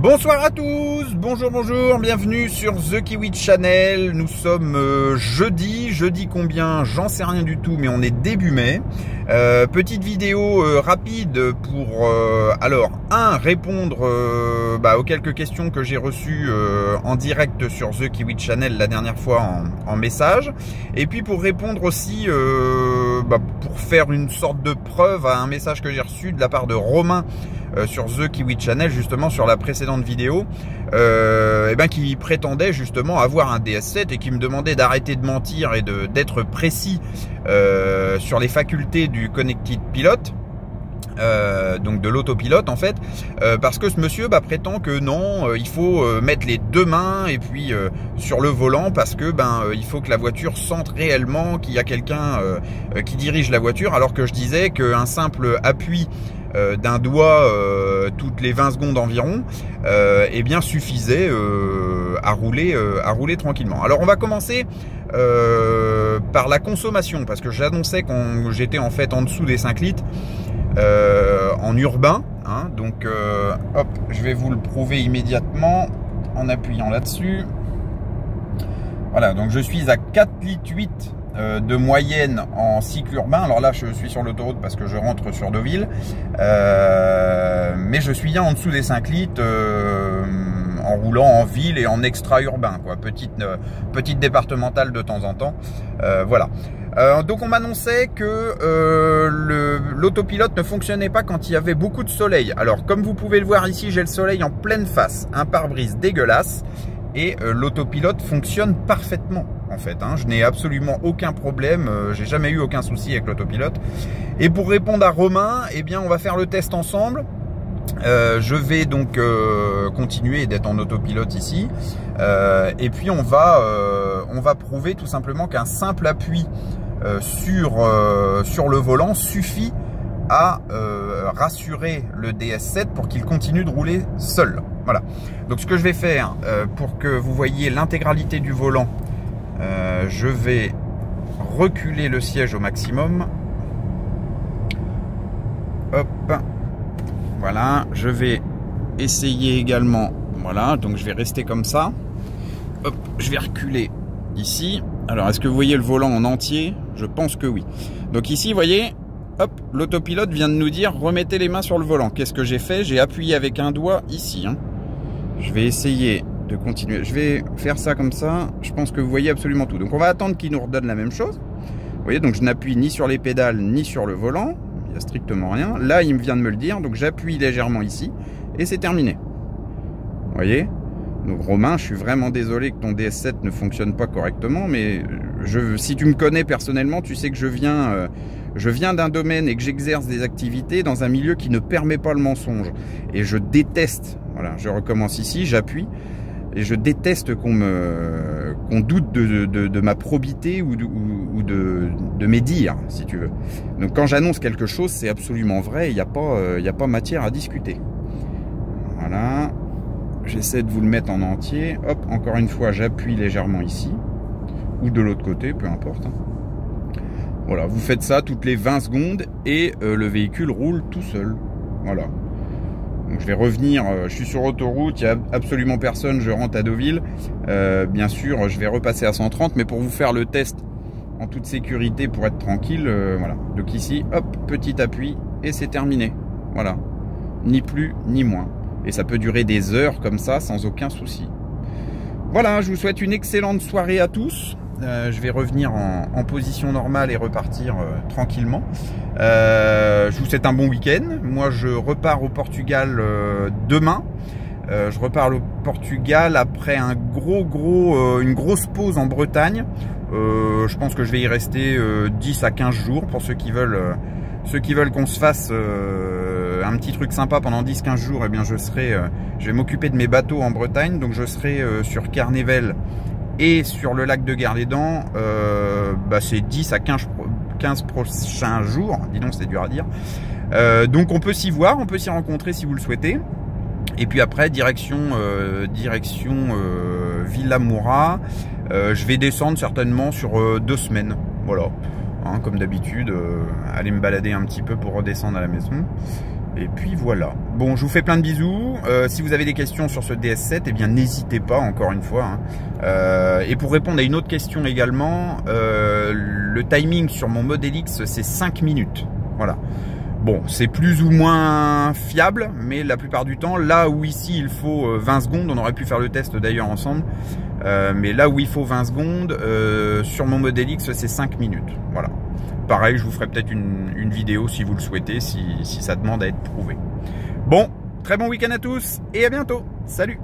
Bonsoir à tous, bonjour, bienvenue sur The Kiwi Channel. Nous sommes jeudi combien, j'en sais rien du tout, mais on est début mai. Petite vidéo rapide pour répondre aux quelques questions que j'ai reçues en direct sur The Kiwi Channel la dernière fois en message, et puis pour répondre aussi pour faire une sorte de preuve à un message que j'ai reçu de la part de Romain sur The Kiwi Channel, justement sur la précédente vidéo, qui prétendait justement avoir un DS7 et qui me demandait d'arrêter de mentir et d'être précis sur les facultés du Connected Pilot, donc de l'autopilote en fait, parce que ce monsieur prétend que non, il faut mettre les deux mains et puis sur le volant, parce que il faut que la voiture sente réellement qu'il y a quelqu'un qui dirige la voiture, alors que je disais qu'un simple appui d'un doigt toutes les 20 secondes environ suffisait à rouler tranquillement. Alors on va commencer par la consommation, parce que j'annonçais que j'étais en fait en dessous des 5 litres en urbain, hein, donc je vais vous le prouver immédiatement en appuyant là-dessus. Voilà, donc je suis à 4 litres 8 de moyenne en cycle urbain. Alors là je suis sur l'autoroute parce que je rentre sur Deauville, mais je suis bien en dessous des 5 litres en roulant en ville et en extra urbain, quoi. Petite départementale de temps en temps, voilà. Donc on m'annonçait que l'autopilote ne fonctionnait pas quand il y avait beaucoup de soleil. Alors comme vous pouvez le voir ici, j'ai le soleil en pleine face, un pare-brise dégueulasse, et l'autopilote fonctionne parfaitement en fait, hein. Je n'ai absolument aucun problème, j'ai jamais eu aucun souci avec l'autopilote. Et pour répondre à Romain, on va faire le test ensemble. Je vais donc continuer d'être en autopilote ici, et puis on va prouver tout simplement qu'un simple appui sur le volant suffit à rassurer le DS7 pour qu'il continue de rouler seul. Voilà. Donc ce que je vais faire pour que vous voyez l'intégralité du volant, je vais reculer le siège au maximum. Hop. Voilà, je vais essayer également. Voilà, donc je vais rester comme ça. Hop, je vais reculer ici. Alors, est-ce que vous voyez le volant en entier? Je pense que oui. Donc ici, vous voyez, hop, l'autopilote vient de nous dire remettez les mains sur le volant. Qu'est-ce que j'ai fait? J'ai appuyé avec un doigt ici, hein. Je vais essayer de continuer. Je vais faire ça comme ça. Je pense que vous voyez absolument tout. Donc on va attendre qu'il nous redonne la même chose. Vous voyez, donc je n'appuie ni sur les pédales ni sur le volant. Il n'y a strictement rien. Là, il vient de me le dire. Donc j'appuie légèrement ici et c'est terminé. Vous voyez? Donc Romain, je suis vraiment désolé que ton DS7 ne fonctionne pas correctement, mais si tu me connais personnellement, tu sais que je viens d'un domaine et que j'exerce des activités dans un milieu qui ne permet pas le mensonge. Et je déteste, voilà, je recommence ici, j'appuie, et je déteste qu'on doute de ma probité ou de mes dires, si tu veux. Donc quand j'annonce quelque chose, c'est absolument vrai, il n'y a pas matière à discuter. Voilà. J'essaie de vous le mettre en entier. Hop, encore une fois, j'appuie légèrement ici. Ou de l'autre côté, peu importe. Voilà, vous faites ça toutes les 20 secondes et le véhicule roule tout seul. Voilà. Donc je vais revenir, je suis sur autoroute, il n'y a absolument personne, je rentre à Deauville. Bien sûr, je vais repasser à 130, mais pour vous faire le test en toute sécurité, pour être tranquille, voilà. Donc ici, hop, petit appui et c'est terminé. Voilà. Ni plus, ni moins. Et ça peut durer des heures comme ça, sans aucun souci. Voilà, je vous souhaite une excellente soirée à tous. Je vais revenir en position normale et repartir tranquillement. Je vous souhaite un bon week-end. Moi, je repars au Portugal demain. Je repars au Portugal après une grosse pause en Bretagne. Je pense que je vais y rester 10 à 15 jours pour ceux qui veulent qu'on se fasse un petit truc sympa pendant 10-15 jours. Je vais m'occuper de mes bateaux en Bretagne, donc je serai sur Carnével et sur le lac de Guerlédan. C'est 10 à 15 prochains jours, dis donc, c'est dur à dire. Donc on peut s'y voir, on peut s'y rencontrer si vous le souhaitez. Et puis après, direction Villamoura. Je vais descendre certainement sur 2 semaines, voilà. Hein, comme d'habitude, aller me balader un petit peu pour redescendre à la maison. Et puis voilà. Bon, je vous fais plein de bisous. Si vous avez des questions sur ce DS7, eh bien n'hésitez pas, encore une fois. Et pour répondre à une autre question également, le timing sur mon Model X, c'est 5 minutes. Voilà. Bon, c'est plus ou moins fiable, mais la plupart du temps, là où ici il faut 20 secondes, on aurait pu faire le test d'ailleurs ensemble, mais là où il faut 20 secondes, sur mon Model X, c'est 5 minutes. Voilà. Pareil, je vous ferai peut-être une vidéo si vous le souhaitez, si ça demande à être prouvé. Bon, très bon week-end à tous et à bientôt. Salut!